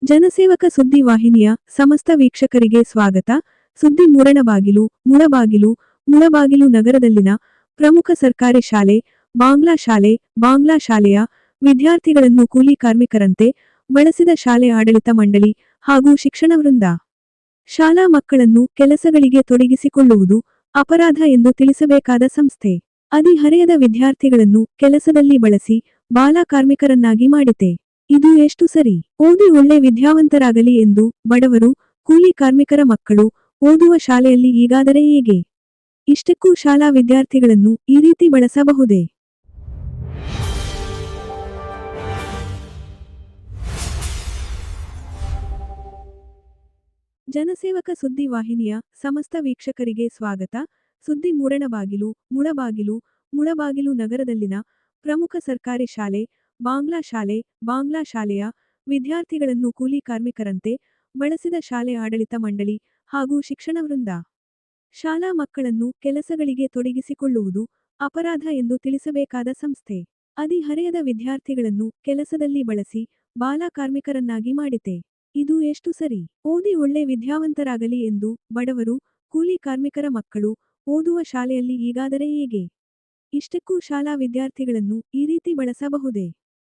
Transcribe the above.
ಜನಸೇವಕ ಸುದ್ದಿ ವಾಹಿನಿಯ ಸಮಸ್ತ ವೀಕ್ಷಕರಿಗೆ ಸ್ವಾಗತ. ಸುದ್ದಿ ಮುಳಬಾಗಿಲು ನಗರದಲ್ಲಿನ ಪ್ರಮುಖ ಸರ್ಕಾರಿ ಶಾಲೆ, ಬಾಂಗ್ಲಾ ಶಾಲೆಯ ವಿದ್ಯಾರ್ಥಿಗಳನ್ನು ಕೂಲಿ ಕಾರ್ಮಿಕರಂತೆ ಬಳಸಿದ ಶಾಲೆ ಆಡಳಿತ ಮಂಡಳಿ ಹಾಗೂ ಶಿಕ್ಷಣ ವೃಂದ. ಶಾಲಾ ಮಕ್ಕಳನ್ನು ಕೆಲಸಗಳಿಗೆ ತೊಡಗಿಸಿಕೊಳ್ಳುವುದು ಅಪರಾಧ ಎಂದು ತಿಳಿಸಬೇಕಾದ ಸಂಸ್ಥೆ ಹದಿಹರೆಯದ ವಿದ್ಯಾರ್ಥಿಗಳನ್ನು ಕೆಲಸದಲ್ಲಿ ಬಳಸಿ ಬಾಲ ಕಾರ್ಮಿಕರನ್ನಾಗಿ ಮಾಡಿತೆ. ಇದು ಎಷ್ಟು ಸರಿ? ಓದಿ ಒಳ್ಳೆ ವಿದ್ಯಾವಂತರಾಗಲಿ ಎಂದು ಬಡವರು, ಕೂಲಿ ಕಾರ್ಮಿಕರ ಮಕ್ಕಳು ಓದುವ ಶಾಲೆಯಲ್ಲಿ ಹೀಗಾದರೆ ಹೇಗೆ? ಇಷ್ಟಕ್ಕೂ ಶಾಲಾ ವಿದ್ಯಾರ್ಥಿಗಳನ್ನು ಈ ರೀತಿ ಬಳಸಬಹುದೇ? ಜನಸೇವಕ ಸುದ್ದಿ ವಾಹಿನಿಯ ಸಮಸ್ತ ವೀಕ್ಷಕರಿಗೆ ಸ್ವಾಗತ. ಸುದ್ದಿ ಮುಳಬಾಗಿಲು ನಗರದಲ್ಲಿನ ಪ್ರಮುಖ ಸರ್ಕಾರಿ ಶಾಲೆ, ಬಾಂಗ್ಲಾ ಶಾಲೆಯ ವಿದ್ಯಾರ್ಥಿಗಳನ್ನು ಕೂಲಿ ಕಾರ್ಮಿಕರಂತೆ ಬಳಸಿದ ಶಾಲೆ ಆಡಳಿತ ಮಂಡಳಿ ಹಾಗೂ ಶಿಕ್ಷಣ ವೃಂದ. ಶಾಲಾ ಮಕ್ಕಳನ್ನು ಕೆಲಸಗಳಿಗೆ ತೊಡಗಿಸಿಕೊಳ್ಳುವುದು ಅಪರಾಧ ಎಂದು ತಿಳಿಸಬೇಕಾದ ಸಂಸ್ಥೆ ಹದಿಹರೆಯದ ವಿದ್ಯಾರ್ಥಿಗಳನ್ನು ಕೆಲಸದಲ್ಲಿ ಬಳಸಿ ಬಾಲ ಕಾರ್ಮಿಕರನ್ನಾಗಿ ಮಾಡಿತೆ. ಇದು ಎಷ್ಟು ಸರಿ? ಓದಿ ಒಳ್ಳೆ ವಿದ್ಯಾವಂತರಾಗಲಿ ಎಂದು ಬಡವರು, ಕೂಲಿ ಕಾರ್ಮಿಕರ ಮಕ್ಕಳು ಓದುವ ಶಾಲೆಯಲ್ಲಿ ಹೀಗಾದರೆ ಹೇಗೆ? ಇಷ್ಟಕ್ಕೂ ಶಾಲಾ ವಿದ್ಯಾರ್ಥಿಗಳನ್ನು ಈ ರೀತಿ ಬಳಸಬಹುದೇ?